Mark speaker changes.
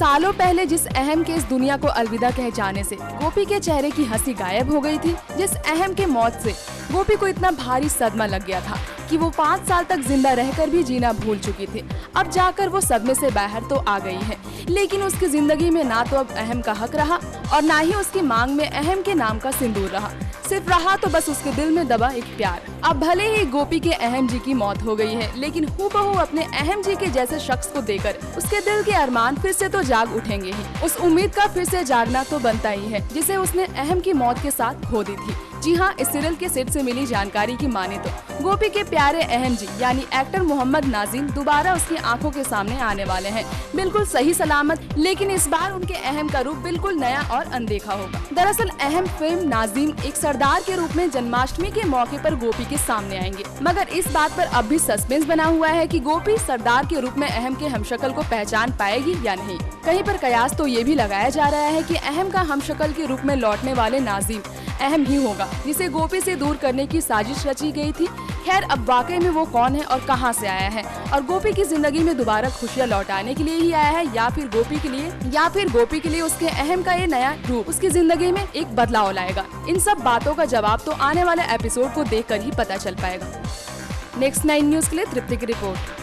Speaker 1: सालों पहले जिस अहम के इस दुनिया को अलविदा कह जाने से गोपी के चेहरे की हंसी गायब हो गई थी, जिस अहम के मौत से गोपी को इतना भारी सदमा लग गया था कि वो 5 साल तक जिंदा रहकर भी जीना भूल चुकी थी, अब जाकर वो सदमे से बाहर तो आ गई है, लेकिन उसकी जिंदगी में ना तो अब अहम का हक रहा और ना ही उसकी मांग में अहम के नाम का सिंदूर रहा। सिर्फ रहा तो बस उसके दिल में दबा एक प्यार। अब भले ही गोपी के अहम जी की मौत हो गई है, लेकिन हूबहू अपने अहम जी के जैसे शख्स को देकर उसके दिल के अरमान फिर से तो जाग उठेंगे ही। उस उम्मीद का फिर से जागना तो बनता ही है जिसे उसने अहम की मौत के साथ खो दी थी। जी हाँ, इस सीरियल के सेट से मिली जानकारी की माने तो गोपी के प्यारे अहम जी यानी एक्टर मोहम्मद नाजिम दोबारा उसकी आंखों के सामने आने वाले हैं, बिल्कुल सही सलामत, लेकिन इस बार उनके अहम का रूप बिल्कुल नया और अनदेखा होगा। दरअसल अहम फिल्म नाजिम एक सरदार के रूप में जन्माष्टमी के मौके पर गोपी के सामने आएंगे, मगर इस बात पर अब भी सस्पेंस बना हुआ है कि गोपी सरदार के रूप में अहम के हमशक्ल को पहचान पाएगी या नहीं। कहीं पर कयास तो ये भी लगाया जा रहा है कि अहम का हमशक्ल के रूप में लौटने वाले नाजिम अहम ही होगा, जिसे गोपी से दूर करने की साजिश रची गई थी। खैर, अब वाकई में वो कौन है और कहां से आया है और गोपी की जिंदगी में दोबारा खुशियां लौटाने के लिए ही आया है या फिर गोपी के लिए उसके अहम का ये नया रूप उसकी जिंदगी में एक बदलाव लाएगा, इन सब बातों का जवाब तो आने वाले एपिसोड को देखकर ही पता चल पाएगा। नेक्स्ट 9 न्यूज के लिए तृप्ति की रिपोर्ट।